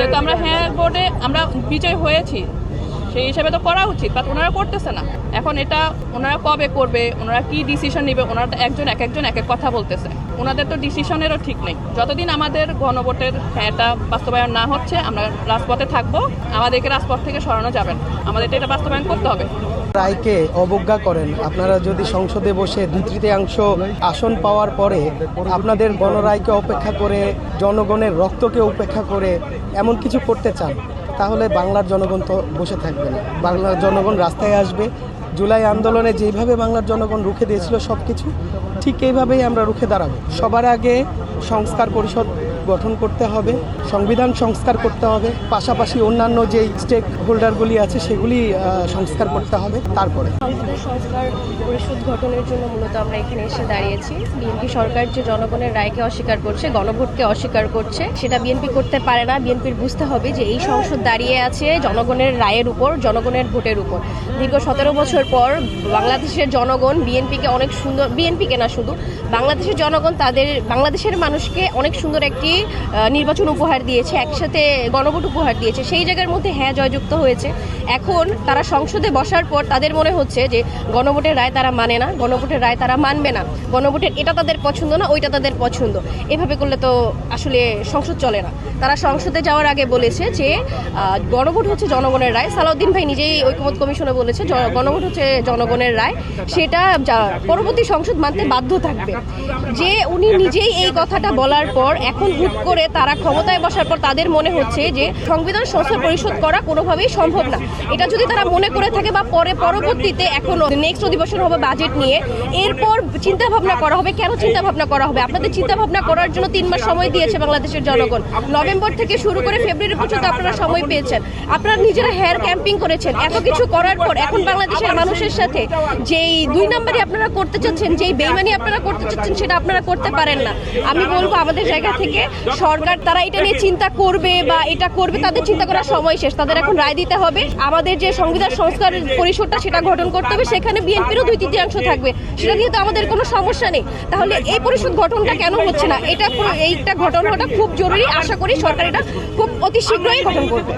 যেহেতু আমরা হ্যাঁ বোর্ডে আমরা বিজয় হয়েছি, সেই হিসাবে তো করা উচিত, বাট ওনারা করতেছে না। এখন এটা ওনারা কবে করবে, ওনারা কি ডিসিশন নেবে, ওনারা একজন এক এক কথা বলতেছে। ওনাদের তো ডিসিশনেরও ঠিক নেই। যতদিন আমাদের গণভোটের হ্যাঁটা বাস্তবায়ন না হচ্ছে, আমরা রাজপথে থাকবো। আমাদেরকে রাজপথ থেকে সরানো যাবে না, আমাদেরকে এটা বাস্তবায়ন করতে হবে। রায়কে অবজ্ঞা করেন আপনারা, যদি সংসদে বসে 2/3 আসন পাওয়ার পরে আপনাদের গণরায়কে অপেক্ষা করে, জনগণের রক্তকে উপেক্ষা করে এমন কিছু করতে চান, তাহলে বাংলার জনগণ তো বসে থাকবে না। বাংলার জনগণ রাস্তায় আসবে। জুলাই আন্দোলনে যেইভাবে বাংলার জনগণ রুখে দিয়েছিল সব কিছু, ঠিক এইভাবেই আমরা রুখে দাঁড়াবো। সবার আগে সংস্কার পরিষদ গঠন করতে হবে, সংবিধান সংস্কার করতে হবে, পাশাপাশি অন্যান্য যেই স্টেক হোল্ডারগুলি আছে সেগুলি সংস্কার করতে হবে। তারপরে সংসদের সংস্কার পরিষদ গঠনের জন্য মূলত আমরা এখানে এসে দাঁড়িয়েছি। বিএনপি সরকার যে জনগণের রায়কে অস্বীকার করছে, গণভোটকে অস্বীকার করছে, সেটা বিএনপি করতে পারে না। বিএনপির বুঝতে হবে যে এই সংসদ দাঁড়িয়ে আছে জনগণের রায়ের উপর, জনগণের ভোটের উপর। দীর্ঘ 17 বছর পর বাংলাদেশের জনগণ বিএনপিকে অনেক সুন্দর, বিএনপিকে না শুধু বাংলাদেশের জনগণ তাদের বাংলাদেশের মানুষকে অনেক সুন্দর একটি নির্বাচন উপহার দিয়েছে, একসাথে গণভোট উপহার দিয়েছে। সেই জায়গার মধ্যে হ্যাঁ জয়যুক্ত হয়েছে। এখন তারা সংসদে বসার পর তাদের মনে হচ্ছে যে গণভোটের রায় তারা মানে না, গণভোটের রায় তারা মানবে না, গণভোটের এটা তাদের পছন্দ না, ওইটা তাদের পছন্দ। এভাবে করলে তো আসলে সংসদ চলে না। তারা সংসদে যাওয়ার আগে বলেছে যে গণভোট হচ্ছে জনগণের রায়। সালাউদ্দিন ভাই নিজেই ঐকমত্য কমিশনে বলেছে গণভোট হচ্ছে জনগণের রায়, সেটা পরবর্তী সংসদ মানতে বাধ্য থাকবে। যে উনি নিজেই এই কথাটা বলার পর এখন হুট করে তারা ক্ষমতায় বসার পর তাদের মনে হচ্ছে যে সংবিধান সংস্কার পরিষদ করা কোনোভাবেই সম্ভব না। এটা যদি তারা মনে করে থাকে বা পরবর্তীতে এখন নেক্সট অধিবেশন হবে বাজেট নিয়ে, এরপর চিন্তা ভাবনা করা হবে। কেন চিন্তা ভাবনা করা হবে? আপনাদের চিন্তা ভাবনা করার জন্য 3 মাস সময় দিয়েছে বাংলাদেশের জনগণ। নভেম্বর থেকে শুরু করে ফেব্রুয়ারি পর্যন্ত আপনারা সময় পেয়েছেন। আপনারা নিজেরা হেয়ার ক্যাম্পিং করেছেন। এত কিছু করার পর এখন বাংলাদেশের মানুষের সাথে যেই 2 নম্বরই আপনারা করতে চাচ্ছেন, যেই বেইমানি আপনারা করতে চাচ্ছেন, সেটা আপনারা করতে পারেন না। আমি বলবো আমাদের জায়গা থেকে সরকার তারা এটা নিয়ে চিন্তা করবে বা এটা করবে, তাদের চিন্তা করার সময় শেষ। তাদের এখন রায় দিতে হবে। আমাদের যে সংবিধান সংস্কার পরিষদটা সেটা গঠন করতে হবে, সেখানে বিএনপিরও 2/3 থাকবে। সেটা নিয়ে তো আমাদের কোনো সমস্যা নেই। তাহলে এই পরিষদ গঠনটা কেন হচ্ছে না? এইটা গঠন হওয়াটা খুব জরুরি। আশা করি সরকার এটা খুব অতি শীঘ্রই গঠন করবে।